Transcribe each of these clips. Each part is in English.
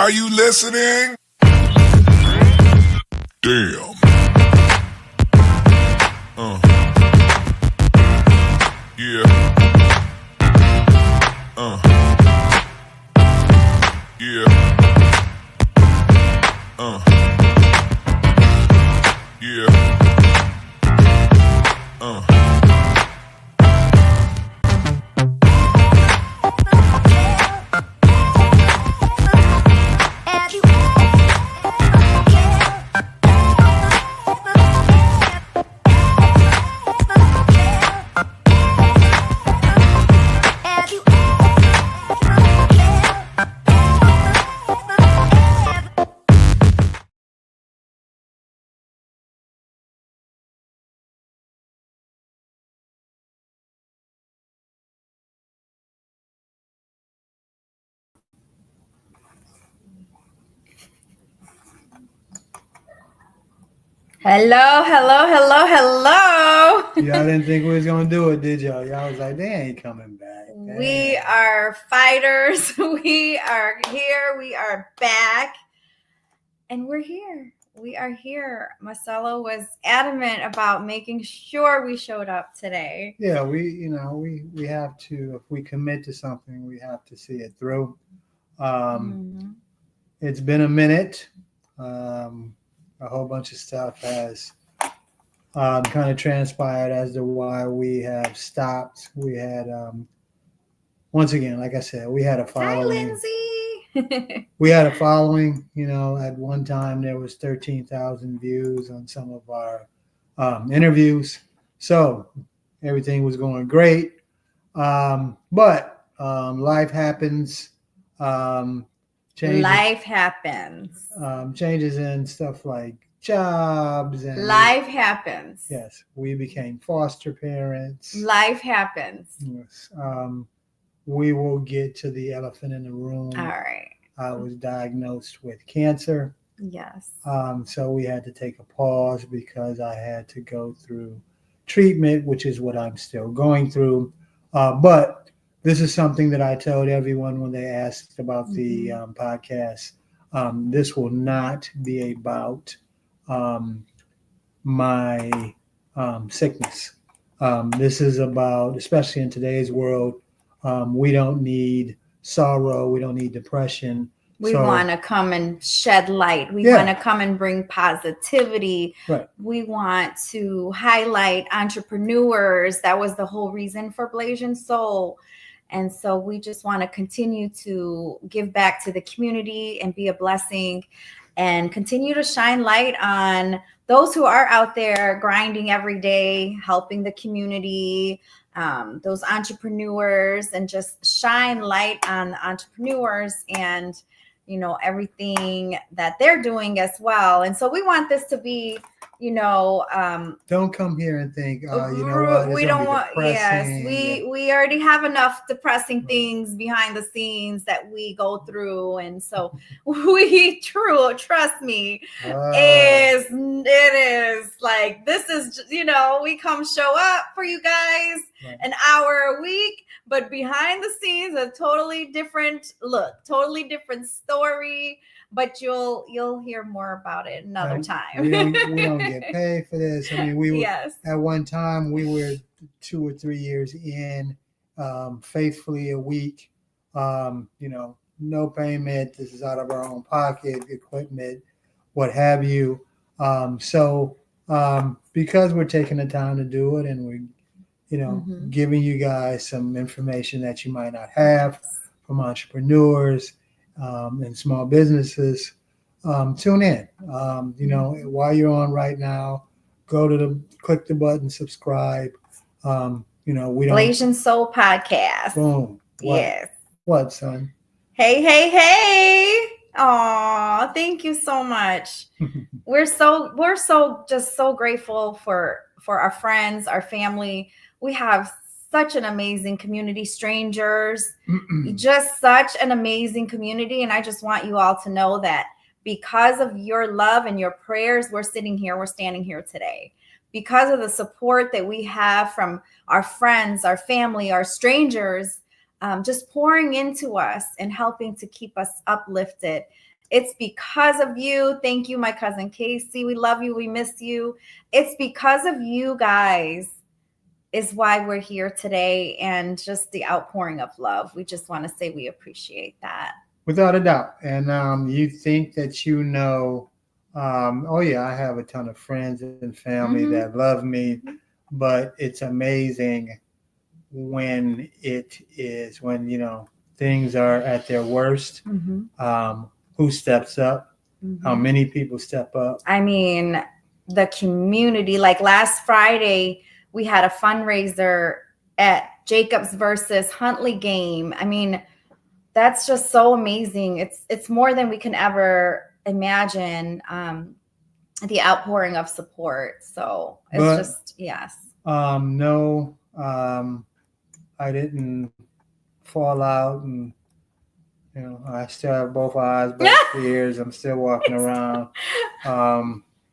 Are you listening? Damn. Yeah. Yeah. Yeah. Hello. Y'all didn't think we was gonna do it, did y'all? Y'all was like, they ain't coming back. We are fighters. We are here. We are back. And we're here. We are here. Marcelo was adamant about making sure we showed up today. Yeah, we have to, if we commit to something, we have to see it through. It's been a minute. A whole bunch of stuff has kind of transpired as to why we have stopped. We had, once again, like I said, we had a following. Hi, Lindsay. We had a following. At one time there was 13,000 views on some of our interviews. So everything was going great. But life happens. Life happens. Changes in stuff like jobs and life happens. Yes, we became foster parents. Life happens. Yes. We will get to the elephant in the room. All right. I was diagnosed with cancer. Yes. So we had to take a pause because I had to go through treatment, which is what I'm still going through. But this is something that I told everyone when they asked about the podcast. This will not be about my sickness. This is about, especially in today's world, we don't need sorrow. We don't need depression. We want to come and shed light. We want to come and bring positivity. Right. We want to highlight entrepreneurs. That was the whole reason for Blasian Soul. And so we just want to continue to give back to the community and be a blessing and continue to shine light on those who are out there grinding every day, helping the community, those entrepreneurs, and just shine light on the entrepreneurs and, everything that they're doing as well. And so we want this to be, don't come here and think, what? We don't want, yes, we already have enough depressing things behind the scenes that we go through. And so trust me, it is like, this is, we come show up for you guys an hour a week, but behind the scenes, a totally different look, totally different story. But you'll hear more about it another time. We don't get paid for this. I mean, at one time we were 2 or 3 years in, faithfully a week. No payment. This is out of our own pocket, equipment, what have you. So because we're taking the time to do it, and we're giving you guys some information that you might not have from entrepreneurs. And small businesses, tune in. While you're on right now, click the button, subscribe. Blasian Soul Podcast. Boom. Yes. What, son? Hey. Aw, thank you so much. We're just so grateful for our friends, our family. We have such an amazing community, strangers, just such an amazing community. And I just want you all to know that because of your love and your prayers, we're standing here today. Because of the support that we have from our friends, our family, our strangers, just pouring into us and helping to keep us uplifted It's because of you. Thank you, my cousin Casey. We love you. We miss you. It's because of you guys is why we're here today, and just the outpouring of love. We just want to say we appreciate that. Without a doubt. And you think that oh yeah, I have a ton of friends and family that love me, but it's amazing when things are at their worst. Who steps up? How many people step up? I mean, the community, like last Friday, we had a fundraiser at Jacobs versus Huntley game. I mean, that's just so amazing. It's more than we can ever imagine, the outpouring of support. So it's yes. No, I didn't fall out, and I still have both eyes, both ears. I'm still walking around.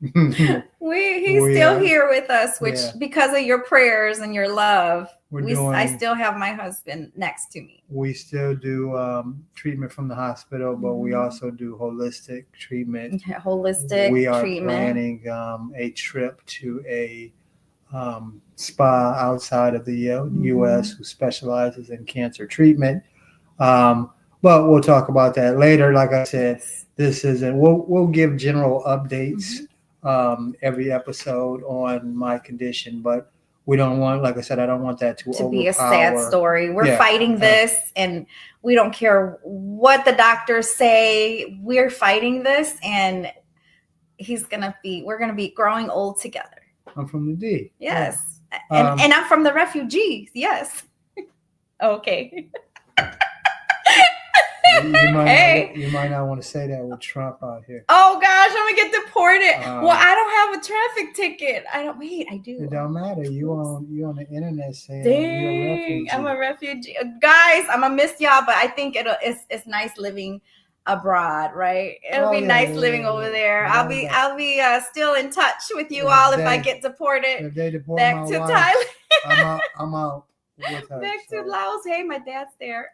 He's still here with us, which because of your prayers and your love, I still have my husband next to me. We still do treatment from the hospital, but we also do holistic treatment. We are planning a trip to a spa outside of the U.S. who specializes in cancer treatment. But we'll talk about that later. Like I said, this isn't. We'll give general updates every episode on my condition, but we don't want, like I said, I don't want that to be a sad story. We're fighting this, and we don't care what the doctors say. We're fighting this, and we're gonna be growing old together. I'm from the D. Yes, and I'm from the refugees. Yes. Okay. You might not want to say that with Trump out here. Oh gosh, I'm gonna get deported. Well, I don't have a traffic ticket. I do. It don't matter. You on the internet saying you're a refugee. I'm a refugee. Guys, I'm gonna miss y'all, but I think it's nice living abroad, right? It'll be nice living over there. I'll be still in touch with you all if I get deported. If they deport back to Thailand. I'm out. Back to Laos. Hey, my dad's there.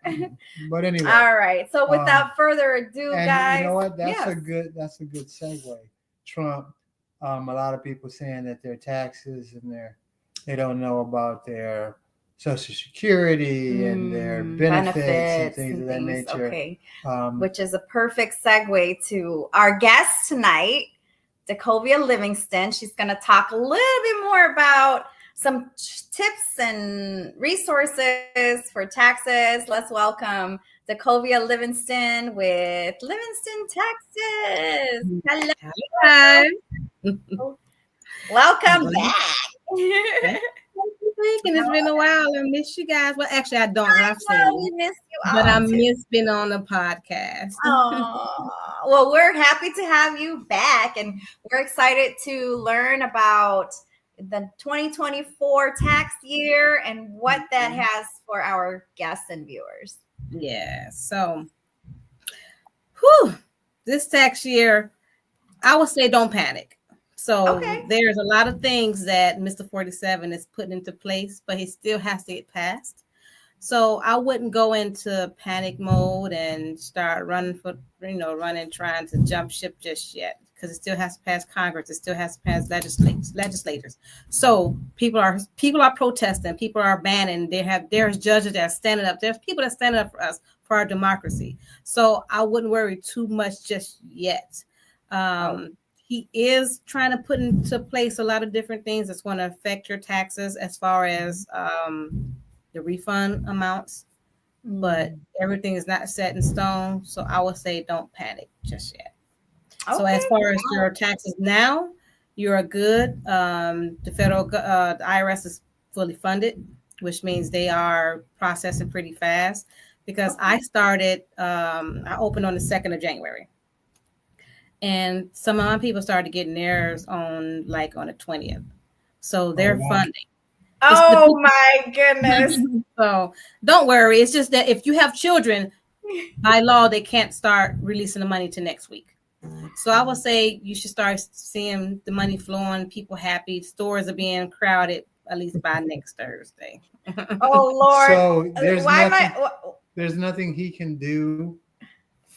But anyway. All right. So without further ado, guys. You know what? That's a good segue. Trump, a lot of people saying that their taxes and they don't know about their Social Security and their benefits and things of that nature. Okay. Which is a perfect segue to our guest tonight, Dekovia Livingston. She's going to talk a little bit more about some tips and resources for taxes. Let's welcome Dekovia Livingston with Livingston Taxes. Hello. Hi. Welcome back. It's been a while. I miss you guys. Well, actually, I don't. I've seen we miss you, but I miss being on the podcast. Well, we're happy to have you back, and we're excited to learn about the 2024 tax year and what that has for our guests and viewers. Yeah. So, this tax year, I would say don't panic. So there's a lot of things that Mr. 47 is putting into place, but he still has to get passed. So I wouldn't go into panic mode and start running, trying to jump ship just yet, because it still has to pass Congress. It still has to pass legislators. So people are protesting. People are banning. There's judges that are standing up. There's people that are standing up for us, for our democracy. So I wouldn't worry too much just yet. He is trying to put into place a lot of different things that's going to affect your taxes as far as the refund amounts, but everything is not set in stone. So I would say don't panic just yet. So as far as your taxes now, you're good. The federal, the IRS is fully funded, which means they are processing pretty fast, because I opened on the 2nd of January. And some of my people started getting theirs on the 20th. So they're funding. Oh my goodness. So don't worry. It's just that if you have children, by law, they can't start releasing the money to next week. So I would say you should start seeing the money flowing, people happy. Stores are being crowded at least by next Thursday. Oh, Lord. So there's nothing he can do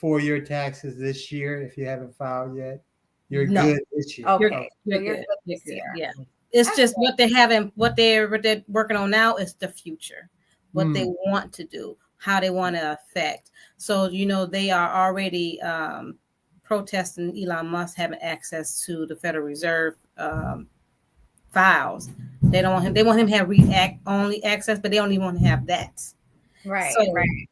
for your taxes this year, if you haven't filed yet, you're good this year. Okay, you're good this year. Yeah, it's just what they're working on now is the future, what they want to do, how they want to affect. So they are already protesting Elon Musk having access to the Federal Reserve files. They don't want him. They want him to have read-only access, but they don't even want to have that. Right. So, right.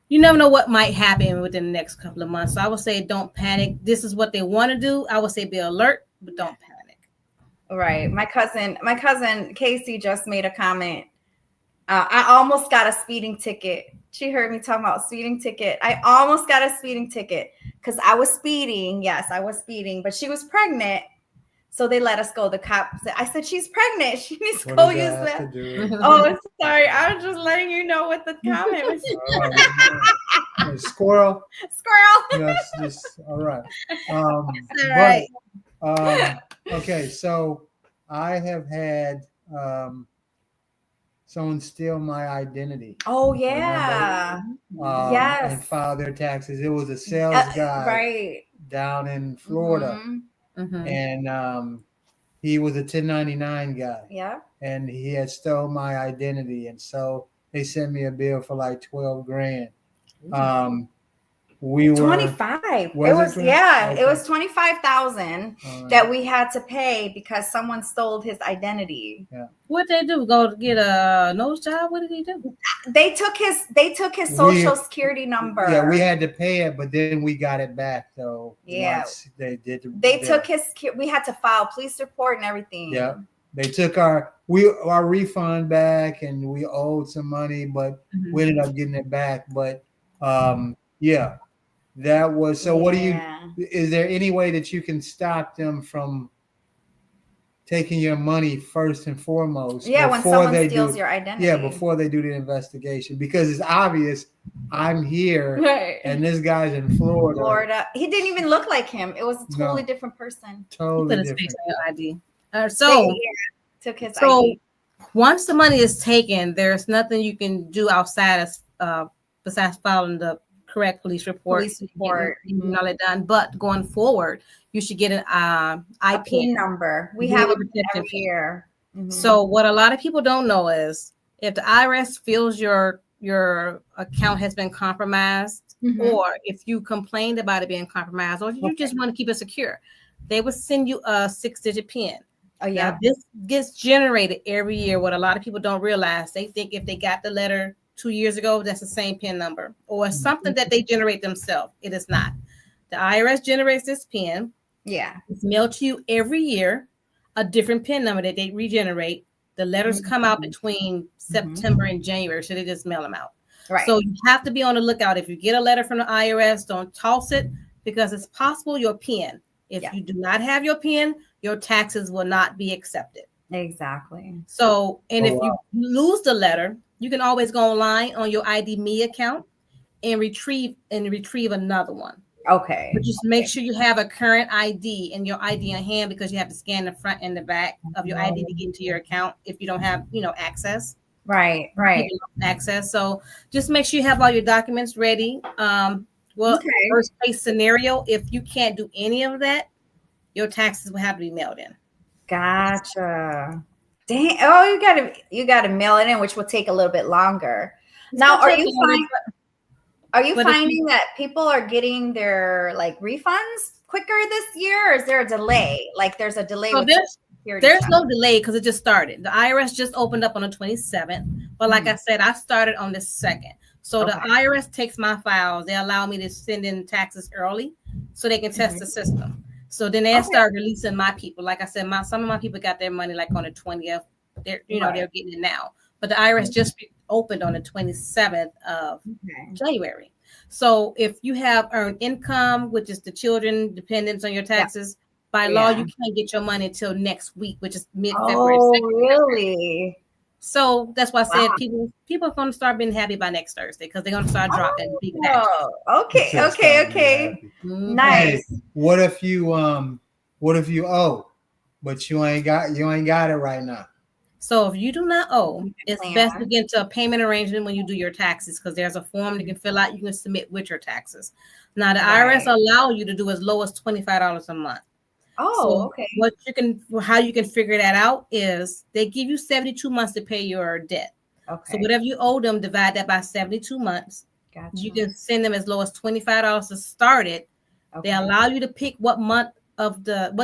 You never know what might happen within the next couple of months. So I would say don't panic. This is what they want to do. I would say be alert, but don't panic. Right. My cousin Casey just made a comment. I almost got a speeding ticket. She heard me talking about speeding ticket. I almost got a speeding ticket because I was speeding. Yes, I was speeding, but she was pregnant. So they let us go. The cop said, I said, she's pregnant. She needs to go use that. Oh, sorry. I was just letting you know what the comment was. Squirrel. Yes, just, all right. All right. Okay, so I have had someone steal my identity. Oh, yeah. Yes. And file their taxes. It was a sales guy down in Florida. And he was a 1099 guy. Yeah. And he had stole my identity. And so they sent me a bill for like $12,000. We were 25. It was 25,000 that we had to pay because someone stole his identity. Yeah. What they do? Go get a nose job? What did he do? They took his social security number. Yeah, we had to pay it, but then we got it back though. Yeah. They did. They took we had to file police report and everything. Yeah. They took our refund back and we owed some money, but we ended up getting it back. But yeah. That was so. What do you? Is there any way that you can stop them from taking your money first and foremost? Yeah, when someone steals your identity. Yeah, before they do the investigation, because it's obvious I'm here and this guy's in Florida. He didn't even look like him. It was a totally different person. Totally different. ID. Took his ID. Once the money is taken, there's nothing you can do outside of besides filing the correct police report. All that done. But going forward, you should get an IPN number. We have it every year. So what a lot of people don't know is if the IRS feels your account has been compromised, or if you complained about it being compromised, or you just want to keep it secure, they will send you a 6-digit PIN. Oh yeah. Now, this gets generated every year. What a lot of people don't realize, they think if they got the letter 2 years ago, that's the same PIN number or something that they generate themselves. It is not. The IRS generates this PIN. Yeah. It's mailed to you every year, a different PIN number that they regenerate. The letters come out between September and January, so they just mail them out. Right. So you have to be on the lookout. If you get a letter from the IRS, don't toss it because it's possible your PIN. If you do not have your PIN, your taxes will not be accepted. Exactly. So, and if you lose the letter, you can always go online on your ID.me account and retrieve another one. Okay. But just make sure you have a current ID and your ID in hand because you have to scan the front and the back of your ID to get into your account if you don't have, access. Right. Access. So just make sure you have all your documents ready. Worst case scenario, if you can't do any of that, your taxes will have to be mailed in. Gotcha. Dang. Oh, you gotta mail it in, which will take a little bit longer. Now, are you finding that people are getting their refunds quicker this year, or is there a delay? There's a delay. So there's no delay because it just started. The IRS just opened up on the 27th, but like I said, I started on the 2nd. So the IRS takes my files. They allow me to send in taxes early so they can test the system. So then they start releasing my people. Like I said, some of my people got their money on the 20th. They're getting it now. But the IRS just opened on the 27th of January. So if you have earned income, which is the children dependents on your taxes, by law you can't get your money until next week, which is mid-February. Oh, really? So that's why I said people are going to start being happy by next Thursday because they're going to start dropping. Okay. Nice. Hey, what if you owe, but you ain't got it right now? So if you do not owe, it's best to get into a payment arrangement when you do your taxes, because there's a form you can fill out, you can submit with your taxes. Now the IRS allow you to do as low as $25 a month. Oh, so how you can figure that out is they give you 72 months to pay your debt. Okay. So whatever you owe them, divide that by 72 months. Gotcha. You can send them as low as $25 to start it. Okay. They allow you to pick what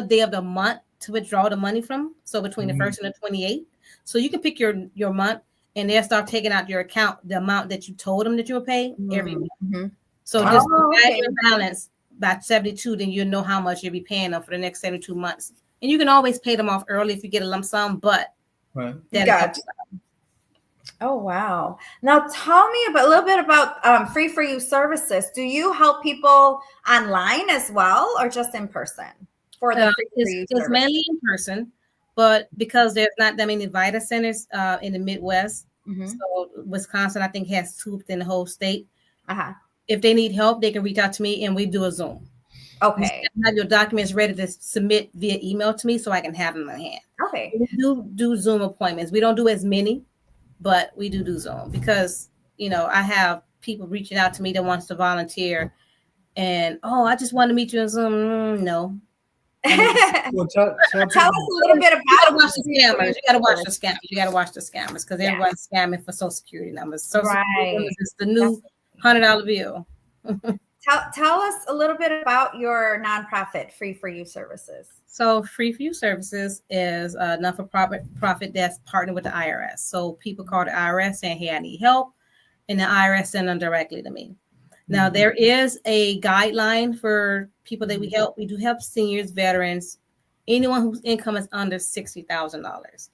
day of the month to withdraw the money from. So between the 1st and the 28th. So you can pick your month, and they'll start taking out your account the amount that you told them that you will pay every month. Mm-hmm. So just divide your balance by 72, then you'll know how much you'll be paying them for the next 72 months. And you can always pay them off early if you get a lump sum, but gotcha. Oh, wow. Now tell me a little bit about Free For You services. Do you help people online as well, or just in person for the Free For You It's mainly in person, but because there's not that many VITA centers in the Midwest, so Wisconsin, I think, has 2 within the whole state. If they need help, they can reach out to me and we do a Zoom. Okay. You have your documents ready to submit via email to me so I can have them in hand. Okay. We do Zoom appointments. We don't do as many, but we do Zoom because, I have people reaching out to me that wants to volunteer and, I just want to meet you on Zoom. No. Well, tell us a little bit about You got to watch the scammers. You got to watch the scammers because everyone's scamming for Social Security numbers. Social Security numbers is the new $100 bill. Tell us a little bit about your nonprofit, Free For You services. So Free For You services is a not-for-profit that's partnered with the IRS. So people call the IRS saying, hey, I need help. And the IRS send them directly to me. Now, there is a guideline for people that we help. We do help seniors, veterans, anyone whose income is under $60,000.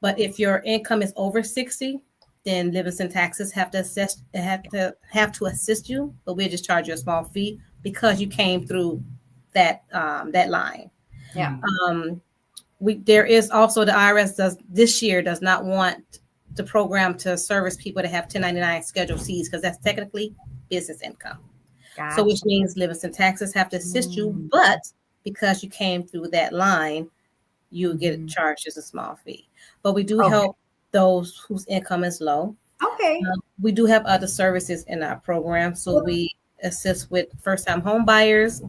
But if your income is over 60, then Livingston taxes have to assist you, but we just charge you a small fee because you came through that line. Yeah. There is also the IRS this year does not want the program to service people that have 1099 Schedule Cs because that's technically business income. Gotcha. So which means Livingston taxes have to assist you, but because you came through that line, you get charged as a small fee. But we do help those whose income is low. Okay. We do have other services in our program. So we assist with first-time home buyers,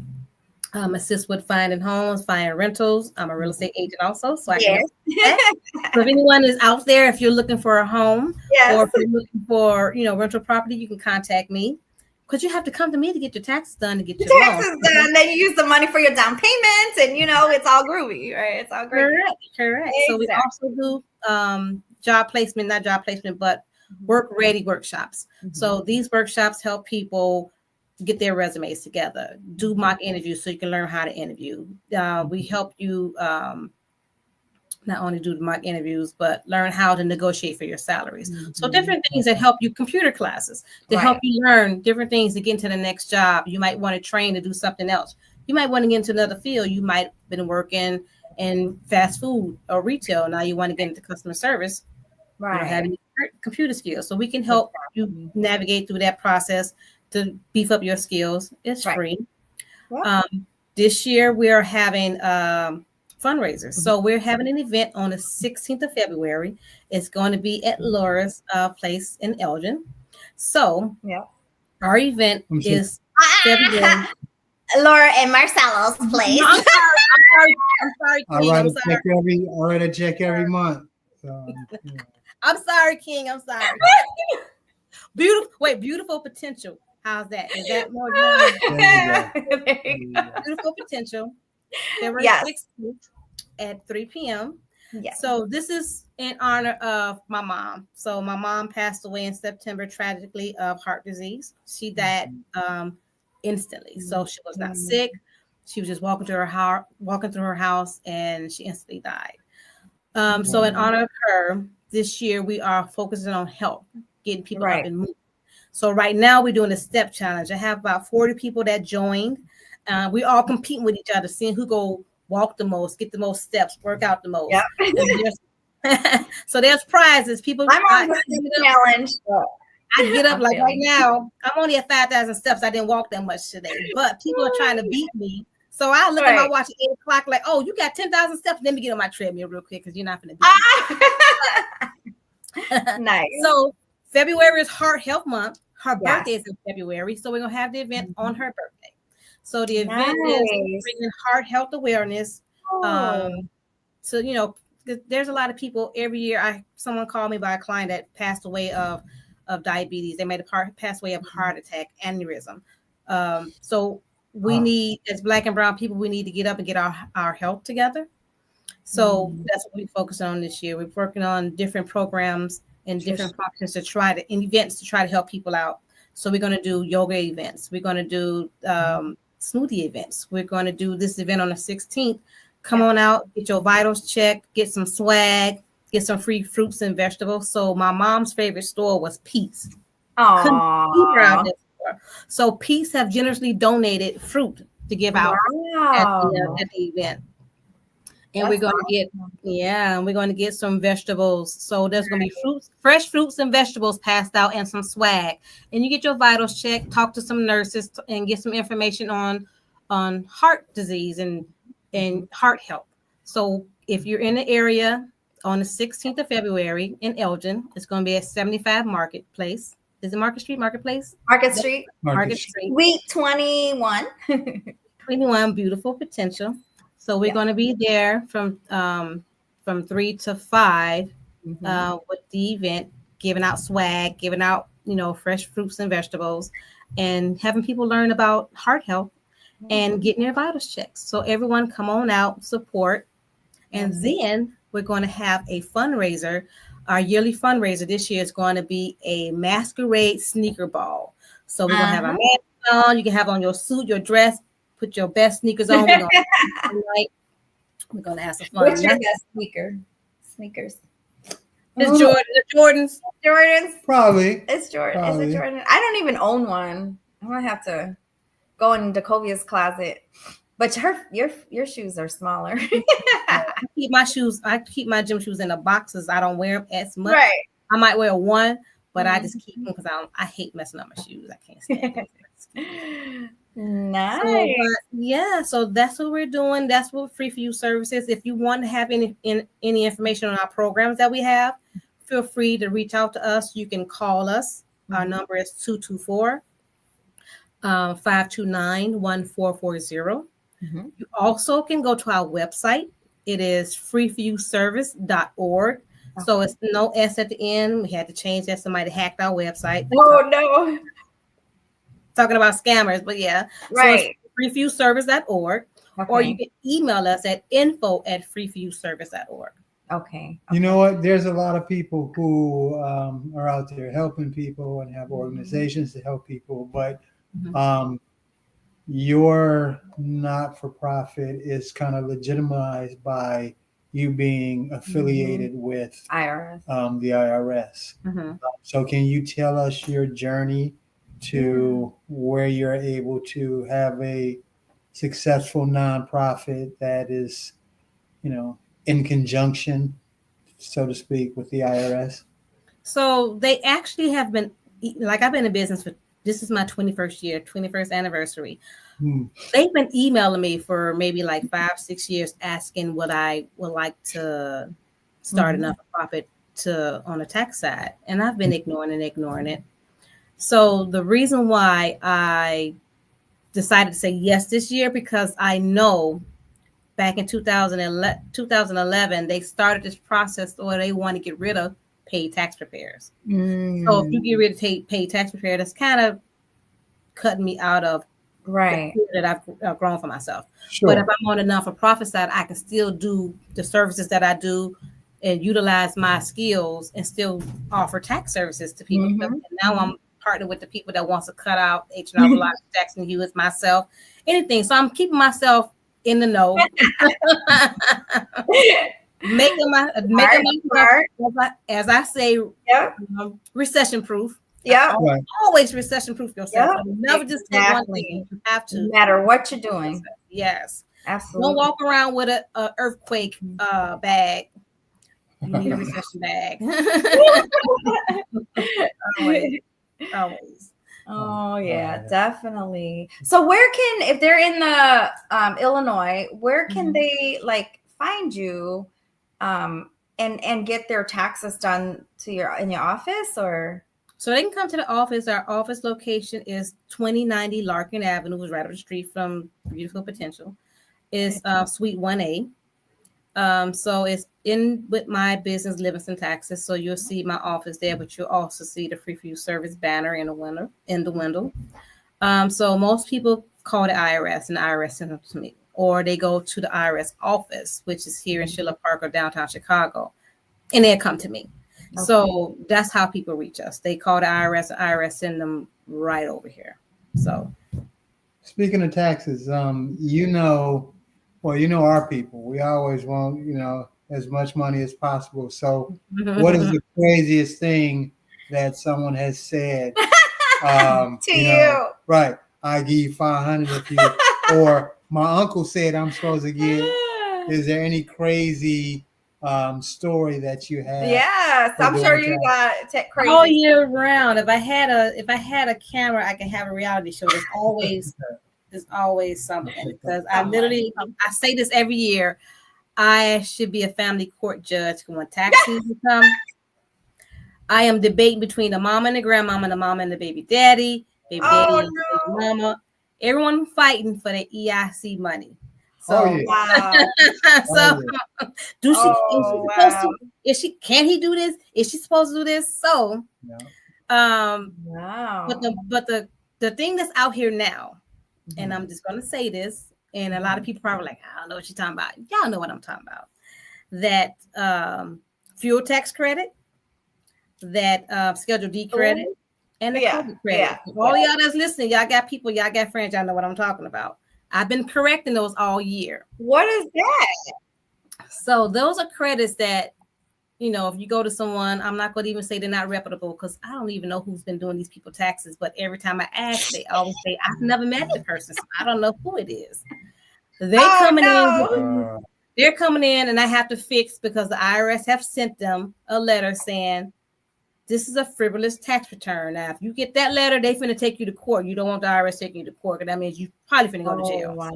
assist with finding homes, finding rentals. I'm a real estate agent also. So I can So if anyone is out there, if you're looking for a home or if you're looking for, rental property, you can contact me. Because you have to come to me to get your taxes done, to get your taxes done. Then you use the money for your down payments, and it's all groovy, right? It's all great. Correct. Exactly. So we also do but work-ready workshops. So these workshops help people get their resumes together, do mock interviews so you can learn how to interview. We help you not only do the mock interviews, but learn how to negotiate for your salaries. So different things that help you, computer classes to help you learn different things to get into the next job. You might want to train to do something else. You might want to get into another field. You might have been working in fast food or retail. Now you want to get into customer service. Right. You don't have any computer skills. So we can help you navigate through that process to beef up your skills. It's free. This year we are having fundraisers. So we're having an event on the 16th of February. It's going to be at Laura's place in Elgin. So our event is February. Laura and Marcelo's place. I'm sorry, King. I write a check every month. So, I'm sorry, King. I'm sorry. Beautiful potential. How's that? Is that more? Beautiful potential. February 16th at 3 p.m. Yes. So this is in honor of my mom. So my mom passed away in September tragically of heart disease. She died instantly. So she was not sick. She was just walking through her house, and she instantly died. So in honor of her, this year we are focusing on help, getting people up and moving. So right now we're doing a step challenge. I have about 40 people that joined. We all competing with each other, seeing who go walk the most, get the most steps, work out the most. So there's prizes. People. I'm on the challenge. I get up like right now. I'm only at 5,000 steps. I didn't walk that much today, but people are trying to beat me. So I look at my watch at 8 o'clock, like, oh, you got 10,000 steps. Let me get on my treadmill real quick because you're not going to beat me. Nice. So February is Heart Health Month. Her birthday is in February, so we're gonna have the event on her birthday. So the event is bringing heart health awareness. So there's a lot of people every year. Someone called me by a client that passed away of diabetes. They made a pass away of heart attack, aneurysm. So we need, as Black and brown people, we need to get up and get our health together. So that's what we focus on this year. We're working on different programs and different functions events to try to help people out. So we're going to do yoga events. We're going to do smoothie events. We're going to do this event on the 16th. Come on out, get your vitals checked, get some swag, get some free fruits and vegetables. So my mom's favorite store was Pete's. So Pete's have generously donated fruit to give out at the event. And we're going to get some vegetables. So there's going to be fresh fruits and vegetables passed out and some swag. And you get your vitals checked, talk to some nurses and get some information on heart disease and heart health. So if you're in the area on the 16th of February in Elgin, it's going to be at 75 Marketplace. Is it Market Street? Marketplace? Market Street. Week 21. 21, beautiful potential. So we're going to be there from 3 to 5 with the event, giving out swag, giving out, fresh fruits and vegetables, and having people learn about heart health and getting their vitals checked. So everyone come on out, support. And then we're going to have a fundraiser. Our yearly fundraiser this year is going to be a masquerade sneaker ball. So we're going to have a mask on. You can have on your suit, your dress, put your best sneakers on. We're going to have some fun. What's your best sneakers? It's Jordans. Jordans? Probably. It's Jordan. Is it Jordan? I don't even own one. I'm going to have to go in Dekovia's closet. But your shoes are smaller. I keep my gym shoes in the boxes. I don't wear them as much. Right. I might wear one, but I just keep them because I hate messing up my shoes. I can't stand it. Nice. So that's what we're doing. That's what Free For You services. If you want to have any information on our programs that we have, feel free to reach out to us. You can call us. Our number is 224-529-1440. You also can go to our website. It is freeforyouservice.org. So it's no S at the end. We had to change that. Somebody hacked our website. Oh, no. Talking about scammers, but yeah. Right. So it's freeforyouservice.org. Or you can email us at info@freeforyouservice.org. Okay. You know what? There's a lot of people who are out there helping people and have organizations to help people, but your not-for-profit is kind of legitimized by you being affiliated with IRS. The IRS. So can you tell us your journey to where you're able to have a successful nonprofit that is, in conjunction, so to speak, with the IRS? So they actually have been, I've been in business for, this is my 21st anniversary. They've been emailing me for maybe 5-6 years asking what I would like to start a not-for-profit on the tax side. And I've been ignoring it. So the reason why I decided to say yes this year, because I know back in 2011, they started this process where they want to get rid of paid tax preparers. So if you get rid of paid tax preparer, that's kind of cutting me out of the that I've grown for myself. Sure. But if I'm on the non-for-profit side, I can still do the services that I do and utilize my skills and still offer tax services to people. And now I'm partnered with the people that wants to cut out H&R Block, Jackson Hewitts, myself, anything. So I'm keeping myself in the know. making my as I say, recession proof. Always recession proof yourself. Never just take one thing. You have to, no matter what you're doing. Yes, absolutely. Don't walk around with a earthquake bag. You need a recession bag. Always. Oh yeah, definitely. So where can, if they're in the Illinois, where can they find you and get their taxes done in your office, or? So they can come to the office. Our office location is 2090 Larkin Avenue, which is right up the street from Beautiful Potential. It's Suite 1A. So it's in with my business, Livingston, Texas. So you'll see my office there, but you'll also see the Free For You service banner in the window. So most people call the IRS, and the IRS sends them to me, or they go to the IRS office, which is here in Schiller Park or downtown Chicago, and they'll come to me. Okay. So that's how people reach us. They call the IRS send them right over here. So speaking of taxes, you know our people. We always want, as much money as possible. So what is the craziest thing that someone has said to you? Right. I give you 500 if you, or my uncle said I'm supposed to get. Is there any crazy story that you have? Yes, I'm sure you got crazy all year round. If I had a camera, I can have a reality show. There's always something, because I say this every year. I should be a family court judge when tax season comes. I am debating between the mama and the grandmama, the mama and the baby daddy, baby mama, everyone fighting for the EIC money. So, can he do this? Is she supposed to do this? So, but the thing that's out here now, and I'm just going to say this, and a lot of people probably like, I don't know what you're talking about. Y'all know what I'm talking about. That fuel tax credit, that Schedule D credit, and the COVID credit. All y'all that's listening, y'all got people, y'all got friends, y'all know what I'm talking about. I've been correcting those all year. What is that? So those are credits that, if you go to someone, I'm not going to even say they're not reputable, because I don't even know who's been doing these people taxes. But every time I ask, they always say, I've never met the person, so I don't know who it is. They're coming in, and I have to fix, because the IRS have sent them a letter saying, this is a frivolous tax return. Now, if you get that letter, they finna take you to court. You don't want the IRS taking you to court, and that means you probably finna go to jail. Wow.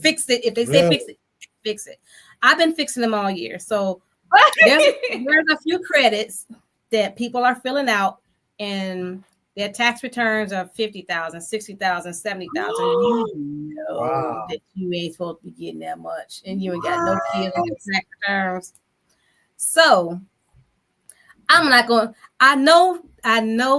Fix it. If they say fix it. I've been fixing them all year. So there's a few credits that people are filling out, and their tax returns are $50,000, $60,000, $70,000. You know that you ain't supposed to be getting that much, and you ain't got no kids on your tax returns. So I'm not going. I know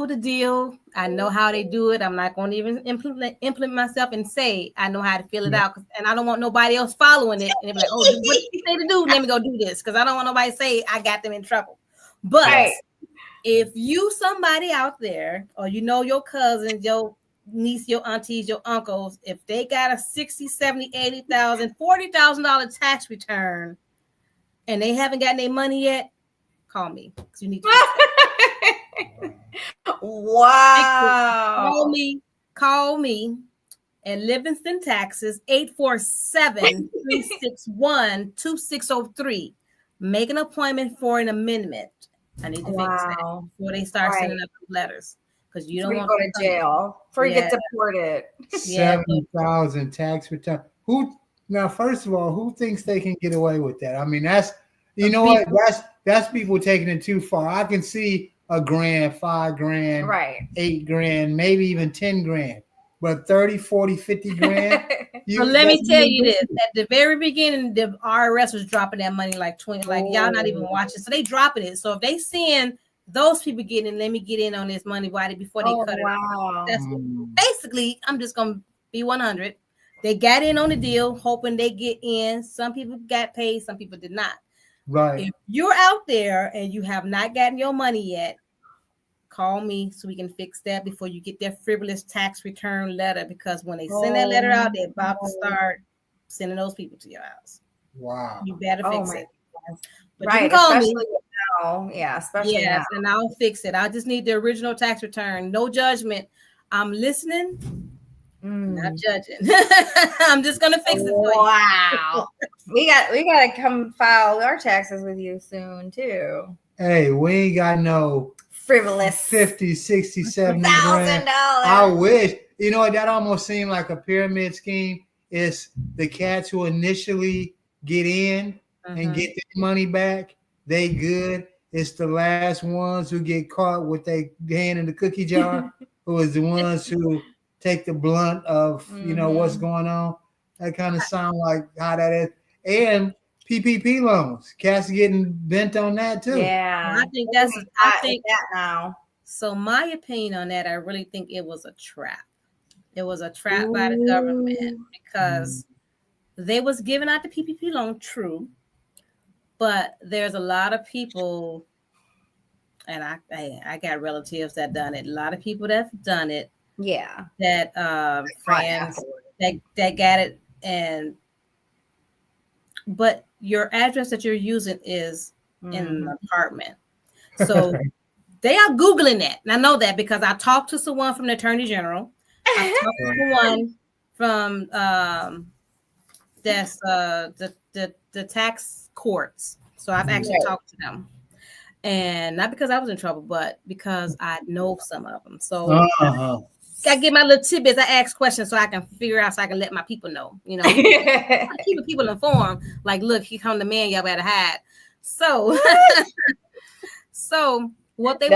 the deal. I know how they do it. I'm not going to even implement myself and say I know how to fill it out, and I don't want nobody else following it and be like, "Oh, what did you say to do? Let me go do this," because I don't want nobody to say I got them in trouble. But if you somebody out there, or your cousins, your niece, your aunties, your uncles, if they got a $60,000, $70,000, $80,000, $40,000 tax return, and they haven't gotten their money yet, call me, because you need to wow. Call me at Livingston Taxes, 847-361-2603. Make an appointment for an amendment. I need to fix that before they start sending up letters, because you don't want to go to jail before you get deported. 7,000 tax return. First of all, who thinks they can get away with that? I mean, that's that's people taking it too far. I can see $1,000, $5,000, $8,000, maybe even $10,000, but 30, 40, 50 grand. So let me tell you this: at the very beginning, the IRS was dropping that money like 20, like y'all not even watching. So they dropping it. So if they seeing those people getting in, let me get in on this money before they cut it off. That's basically. I'm just gonna be 100. They got in on the deal, hoping they get in. Some people got paid, some people did not. Right. If you're out there and you have not gotten your money yet, call me so we can fix that before you get that frivolous tax return letter, because when they send that letter out, they're about to start sending those people to your house. Wow. You better fix it. But you can call me. Now. Yeah, especially now. And I'll fix it. I just need the original tax return. No judgment. I'm listening. Not judging. I'm just gonna fix it for you. Wow. we gotta come file our taxes with you soon too. Hey, we ain't got no frivolous 50, 60, 70 $1,000. I wish. You know what? That almost seemed like a pyramid scheme. It's the cats who initially get in and get their money back. they good. It's the last ones who get caught with their hand in the cookie jar, who is the ones who take the blunt of, what's going on. That kind of sound like how that is. And PPP loans, cats getting bent on that too. Yeah, I think that now. So my opinion on that, I really think it was a trap. It was a trap by the government because they was giving out the PPP loan, true, but there's a lot of people, and I got relatives that done it. A lot of people that's done it. Yeah. That friends that got it, but your address that you're using is in an apartment. So they are Googling that. And I know that because I talked to someone from the Attorney General. I talked to someone from that's the tax courts. So I've actually talked to them. And not because I was in trouble, but because I know some of them. So I get my little tidbits. I ask questions so I can figure out, so I can let my people know. I keep people informed. Like, look, he come the man, y'all better hide. So, so what they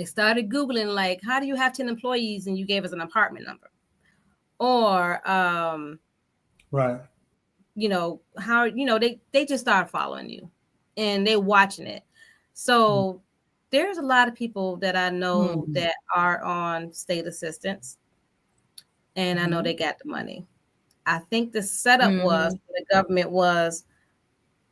started Googling, like, how do you have 10 employees and you gave us an apartment number? Or, right. How, they just start following you and they watching it. So there's a lot of people that I know that are on state assistance, and I know they got the money. I think the setup was, the government was,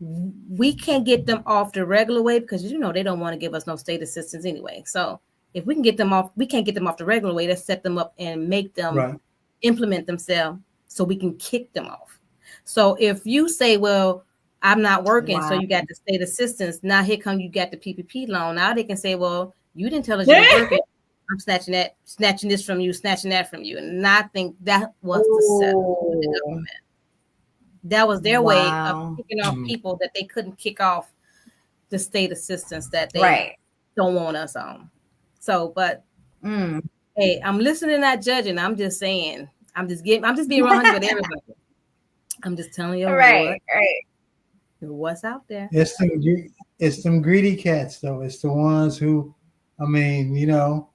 we can't get them off the regular way because, they don't want to give us no state assistance anyway. So if we can get them off, we can't get them off the regular way. Let's set them up and make them implement themselves so we can kick them off. So if you say, well, I'm not working, so you got the state assistance. Now here come you got the PPP loan. Now they can say, well, you didn't tell us you were working. I'm snatching this from you, snatching that from you. And I think that was the setup of the government. That was their way of kicking off people that they couldn't kick off the state assistance that they don't want us on. So, but hey, I'm listening, not judging. I'm just saying, I'm just being 100 with everybody. I'm just telling you what's out there. It's them greedy cats though. It's the ones who, $1, $2,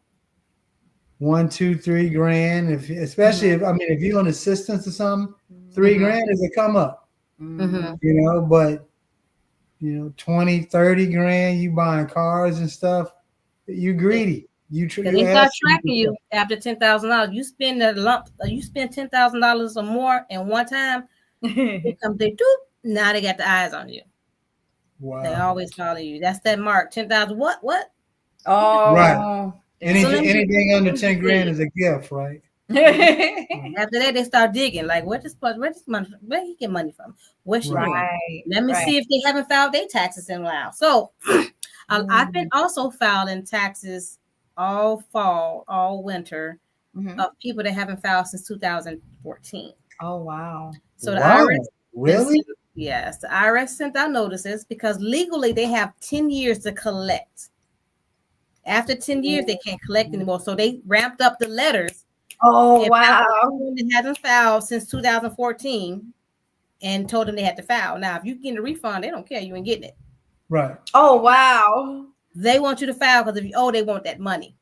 $3 grand. Especially if you're on assistance or something, $3 grand is a come up. But 20, 30 grand, you buying cars and stuff. You greedy. They start tracking you after $10,000. You spend a lump. You spend $10,000 or more in one time. They come, now they got the eyes on you. Wow. They always follow you. That's that mark. 10,000. What? Oh, right. Anything under 10 grand is a gift, right? After that, they start digging. Like, where he get money from? Where's she going? Let me see if they haven't filed their taxes in a while. So, I've been also filing taxes all fall, all winter of people that haven't filed since 2014. Oh wow! So the IRS, really? Yes, the IRS sent out notices because legally they have 10 years to collect. After 10 years, they can't collect anymore. So they ramped up the letters. Oh wow! That hasn't filed since 2014, and told them they had to file. Now, if you get a refund, they don't care. You ain't getting it. Right. Oh wow! They want you to file because if you owe, they want that money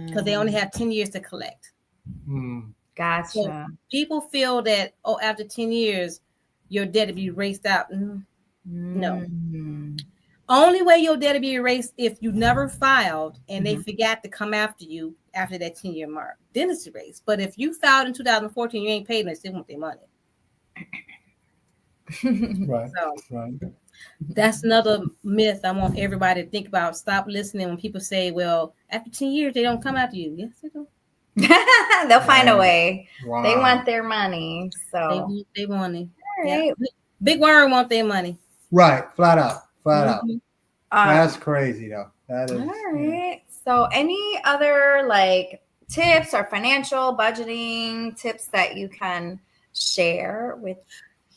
because they only have 10 years to collect. Gotcha. So people feel that, after 10 years, your debt will be erased out. No. Only way your debt will be erased if you never filed and they forgot to come after you after that 10-year mark. Then it's erased. But if you filed in 2014, you ain't paid and they still want their money. Right. So, that's another myth I want everybody to think about. Stop listening when people say, well, after 10 years, they don't come after you. Yes, they do. They'll find a way. Wow. They want their money. So they want it. All right. Yeah. Big Worm want their money. Right. Flat out. That's crazy though. That is. All right. So any other tips or financial budgeting tips that you can share with?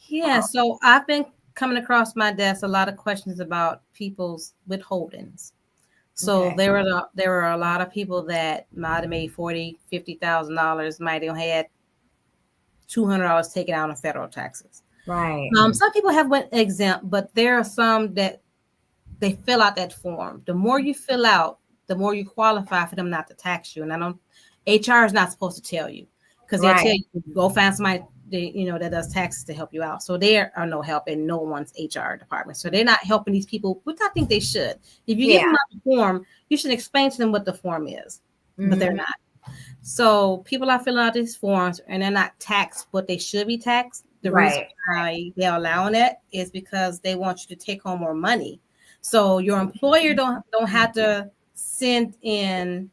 Yeah. So I've been coming across my desk a lot of questions about people's withholdings. So there were a lot of people that might have made $40,000, $50,000, might have had $200 taken out on federal taxes. Right. Some people have went exempt, but there are some that they fill out that form. The more you fill out, the more you qualify for them not to tax you. And HR is not supposed to tell you, because they'll tell you go find somebody that does taxes to help you out. So there are no help in no one's HR department. So they're not helping these people, which I think they should. If you give them out the form, you should explain to them what the form is, but they're not. So people are filling out these forms and they're not taxed what they should be taxed. The reason why they're allowing that is because they want you to take home more money. So your employer don't have to send in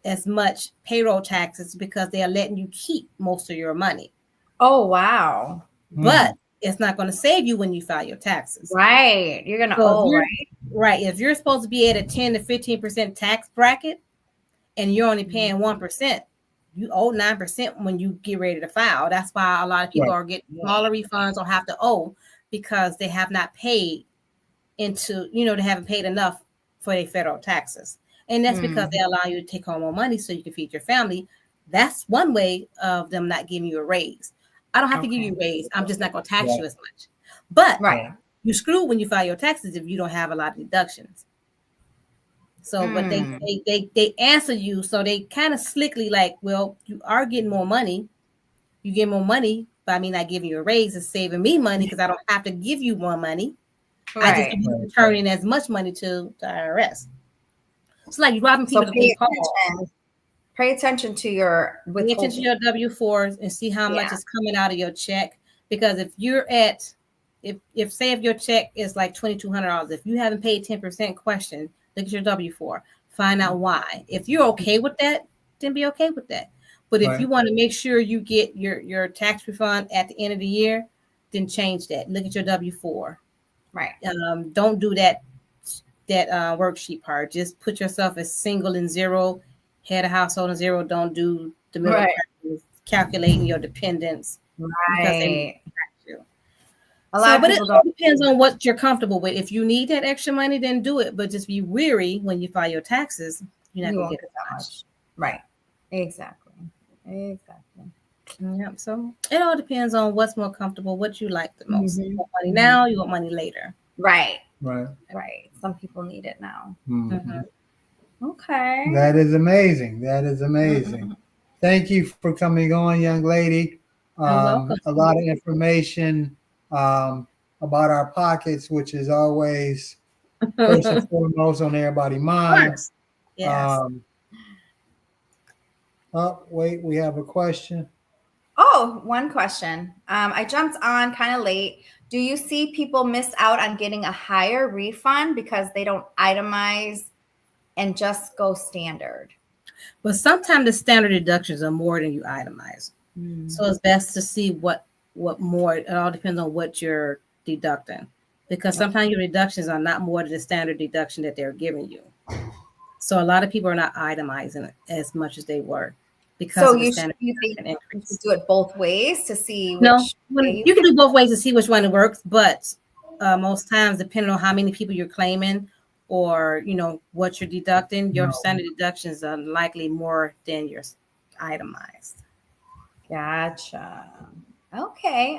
as much payroll taxes because they are letting you keep most of your money. Oh, wow. But it's not going to save you when you file your taxes. Right. You're going to owe, right? Right. If you're supposed to be at a 10 to 15% tax bracket and you're only paying 1%, you owe 9% when you get ready to file. That's why a lot of people are getting smaller refunds or have to owe because they have not paid into, they haven't paid enough for their federal taxes. And that's because they allow you to take home more money so you can feed your family. That's one way of them not giving you a raise. I don't have to give you a raise. I'm just not going to tax you as much. But you screw when you file your taxes if you don't have a lot of deductions. So, but they answer you. So they kind of slickly like, well, you are getting more money. You get more money by me not giving you a raise. It's saving me money because I don't have to give you more money. I just returning as much money to the IRS. It's like you're robbing people to pay calls. Pay attention to your W-4s and see how much is coming out of your check. Because if you're at, if your check is like $2,200, if you haven't paid 10%, question, look at your W-4, find out why. If you're okay with that, then be okay with that. But if you want to make sure you get your tax refund at the end of the year, then change that. Look at your W-4. Right. Don't do that worksheet part. Just put yourself as single and zero, head of household and zero. Don't do the middle calculating your dependents. Right. But it all depends on what you're comfortable with. If you need that extra money, then do it. But just be weary when you file your taxes. You're not going to get as much. Right. Exactly. Yep. So it all depends on what's more comfortable, what you like the most. You want money now, you want money later. Right. Some people need it now. Okay. That is amazing. Thank you for coming on, young lady. A lot of information about our pockets, which is always first and foremost on everybody's mind. Yes. Oh, wait, we have a question. Oh, one question. I jumped on kind of late. Do you see people miss out on getting a higher refund because they don't itemize and just go standard? But sometimes the standard deductions are more than you itemize. So it's best to see what more. It all depends on what you're deducting, because sometimes your deductions are not more than the standard deduction that they're giving you. So a lot of people are not itemizing as much as they were because of the standard deduction increase. You do it both ways to see which you can do both ways to see which one works, but most times, depending on how many people you're claiming or what you're deducting, your standard deductions are likely more than your itemized. Gotcha. Okay.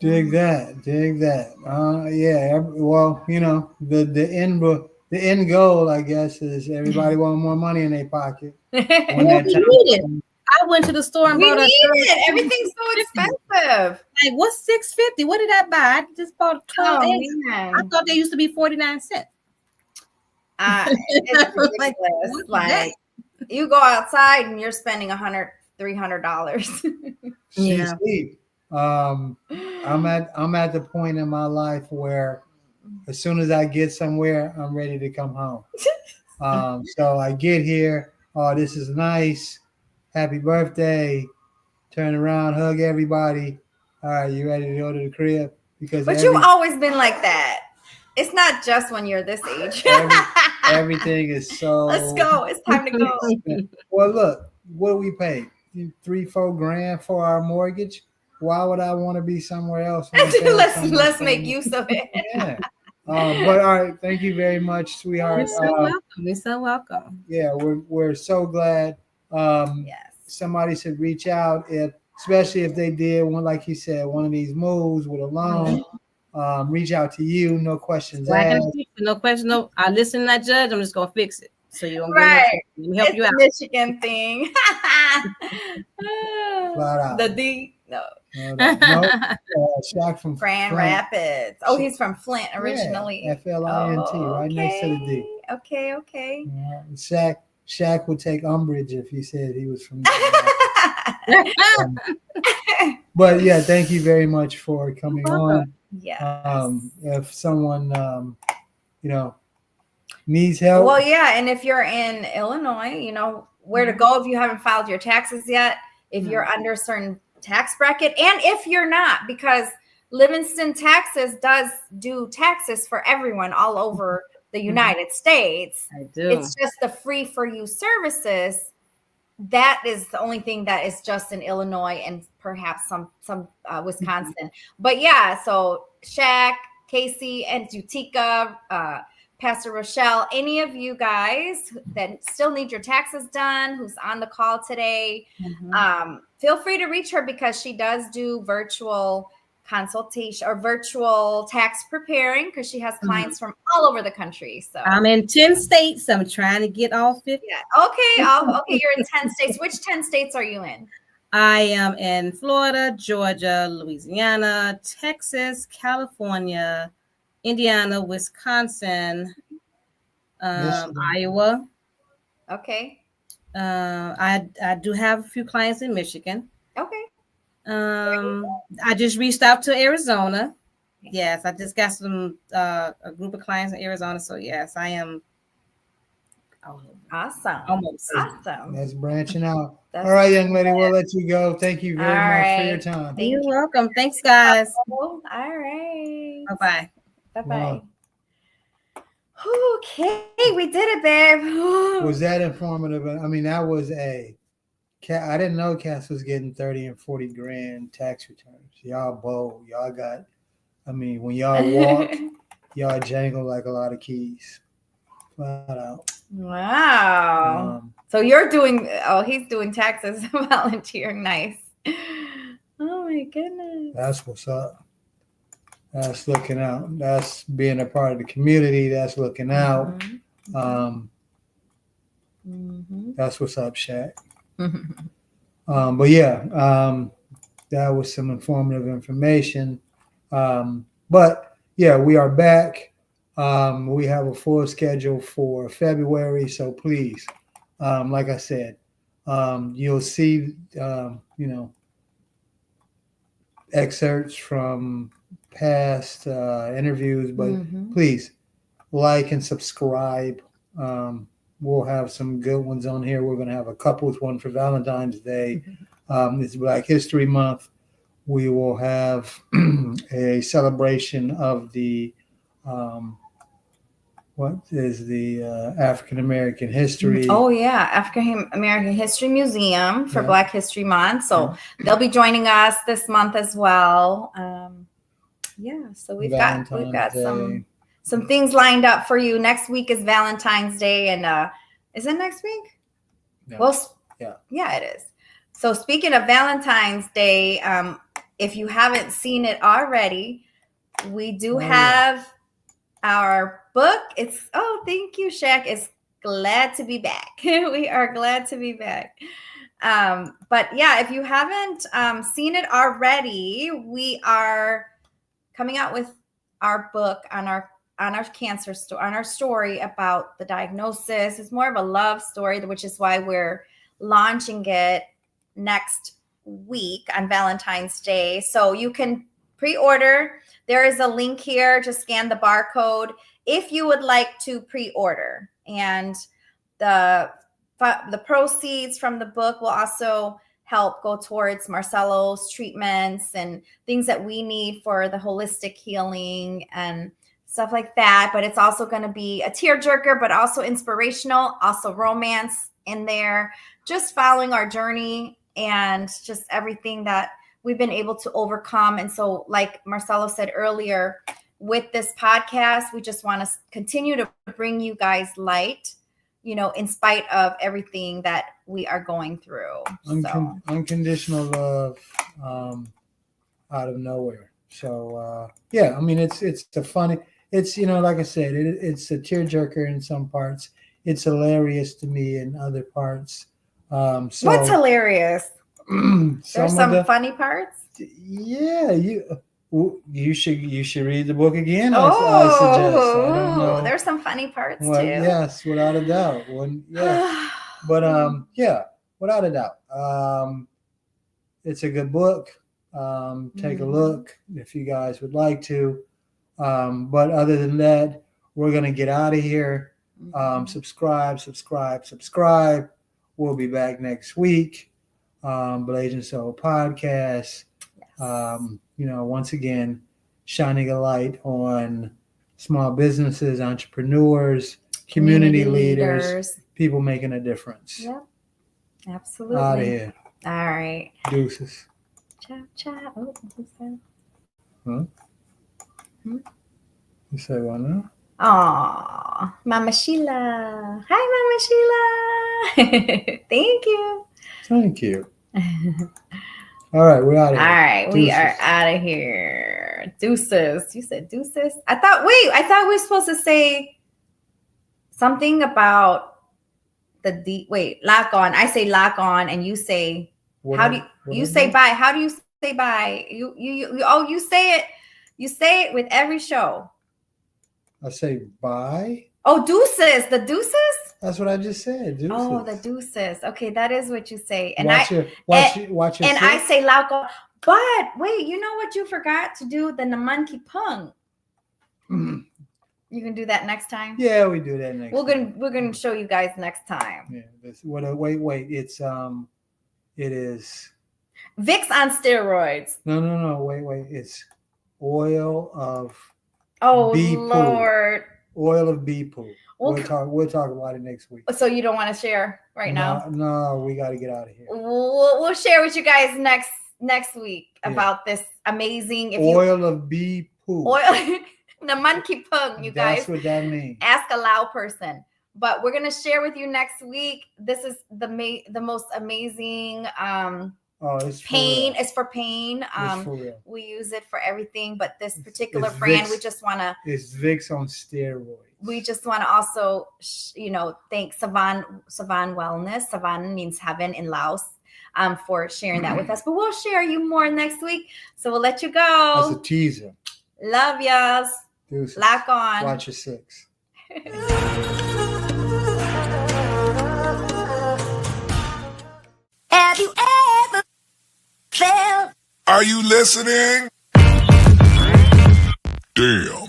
Dig that. Yeah. Well, the end goal, I guess, is everybody want more money in their pocket. I went to the store and bought everything's so expensive. Like, what's $6.50? What did I buy? I just bought 12 eggs. I thought they used to be 49 cents. It's ridiculous. Like, you go outside and you're spending $100, $300. Yeah. I'm at the point in my life where as soon as I get somewhere, I'm ready to come home. So I get here. Oh, this is nice. Happy birthday. Turn around, hug everybody. All right, you ready to go to the crib? But you've always been like that. It's not just when you're this age. Everything is so. Let's go. It's time to go. Well, look, what do we pay? $3-4 grand for our mortgage. Why would I want to be somewhere else? Let's make use of it. Yeah. But all right, thank you very much, sweetheart. You're so welcome. Yeah, we're so glad. Yes. Somebody should reach out if especially if they did one, like you said, one of these moves with a loan. Reach out to you, no questions asked. No question. No, I listen to that judge. I'm just gonna fix it. So you don't right. Let me help you out. Michigan thing. The D. No. Shaq from Grand Rapids. Oh, he's from Flint originally. Yeah, Flint, right next to the D. Okay. Shaq would take umbrage if he said he was from. But yeah, thank you very much for coming on. Yeah. If someone needs help. Well, yeah, and if you're in Illinois, you know where to go if you haven't filed your taxes yet, if you're under a certain tax bracket, and if you're not, because Livingston Taxes does do taxes for everyone all over the United States. I do. It's just the free for you services. That is the only thing that is just in Illinois and perhaps some Wisconsin. But yeah, so Shaq, Casey, and Utica, Pastor Rochelle, any of you guys that still need your taxes done, who's on the call today, feel free to reach her because she does do virtual consultation or virtual tax preparing because she has clients from all over the country. So I'm in 10 states. I'm trying to get all 50. Yeah. Okay. You're in 10 states. Which 10 states are you in? I am in Florida, Georgia, Louisiana, Texas, California, Indiana, Wisconsin, Iowa. Okay. I do have a few clients in Michigan. Okay. I just reached out to Arizona. Yes, I just got some a group of clients in Arizona. So yes, I am. Awesome. Almost. Awesome. That's branching out. All right, young lady, we'll let you go. Thank you very much for your time. You're welcome. Thanks, guys. All right. Bye-bye. Bye-bye. Okay, we did it, babe. Was that informative? I mean, that was I didn't know Cass was getting 30 and 40 grand tax returns. Y'all bold. Y'all got, when y'all walk, y'all jangle like a lot of keys. Flat out. Wow. So you're doing, he's doing taxes, volunteering. Nice. Oh my goodness. That's what's up. That's looking out. That's being a part of the community. That's looking out. That's what's up, Shaq. But yeah, that was some informative information. But yeah, we are back. We have a full schedule for February. So please, like I said, you'll see, excerpts from past interviews, but please like and subscribe. We'll have some good ones on here. We're going to have a couples one for Valentine's Day. It's Black History Month. We will have a celebration of the what is the African American history? Oh yeah, African American History Museum for Black History Month. So they'll be joining us this month as well. So we've got some things lined up for you. Next week is Valentine's Day, and is it next week? No. Well, yeah, it is. So speaking of Valentine's Day, if you haven't seen it already, we do have our book. Thank you, Shaq. It's glad to be back. We are glad to be back. But yeah, if you haven't seen it already, we are coming out with our book on our cancer story, on our story about the diagnosis. It's more of a love story, which is why we're launching it next week on Valentine's Day. So you can pre-order. There is a link here. Just scan the barcode if you would like to pre-order. And the proceeds from the book will also help go towards Marcelo's treatments and things that we need for the holistic healing and stuff like that. But it's also going to be a tearjerker, but also inspirational, also romance in there, just following our journey and just everything that we've been able to overcome. And so, like Marcelo said earlier, with this podcast, we just want to continue to bring you guys light in spite of everything that we are going through. Unconditional love out of nowhere. So yeah, I mean, it's a funny. It's like I said, it's a tearjerker in some parts. It's hilarious to me in other parts. What's hilarious? There's some funny parts. Yeah, you should read the book again. I suggest. I don't know. There's some funny parts too. Yes, without a doubt. But yeah, without a doubt. It's a good book. Take a look if you guys would like to. But other than that, we're gonna get out of here. Subscribe. We'll be back next week. Blasian Soul Podcast. Once again, shining a light on small businesses, entrepreneurs, community leaders, people making a difference. Yep, absolutely. Out of here. All right. Deuces. Ciao, ciao. Oh, who's that? Huh? You say what now? Aw, Mama Sheila. Hi, Mama Sheila. Thank you. Thank you. All right, we're out of here. All right, deuces. We are out of here. Deuces. You said deuces? I thought we were supposed to say something about lock on. I say lock on, and you say, you say bye. How do you say bye? You say it. You say it with every show. I say bye. Oh, deuces. The deuces? That's what I just said. Deuces. Oh, the deuces. Okay, that is what you say. And watch your and I say lauko. But wait, you know what you forgot to do? The namanki pung. You can do that next time. Yeah, we do that next. We're gonna show you guys next time. Yeah. Wait. It is Vicks on steroids. No. Wait. It's oil of. Oh bee Lord. Poo. Oil of bee poo. We'll talk about it next week. So you don't want to share now? No, we got to get out of here. We'll share with you guys next week about this amazing oil of bee poo. Oil namanki pung, you guys. That's what that means. Ask a Lao person. But we're gonna share with you next week. This is the most amazing it's pain. It's for pain. It's for real. We use it for everything, but this particular brand, we just want to. It's Vicks on steroids. We just want to also, thank Savan Wellness. Savan means heaven in Laos. For sharing that with us. But we'll share you more next week. So we'll let you go. That's a teaser. Love yas. Lock on. Watch your 6. Have you ever felt? Are you listening? Damn.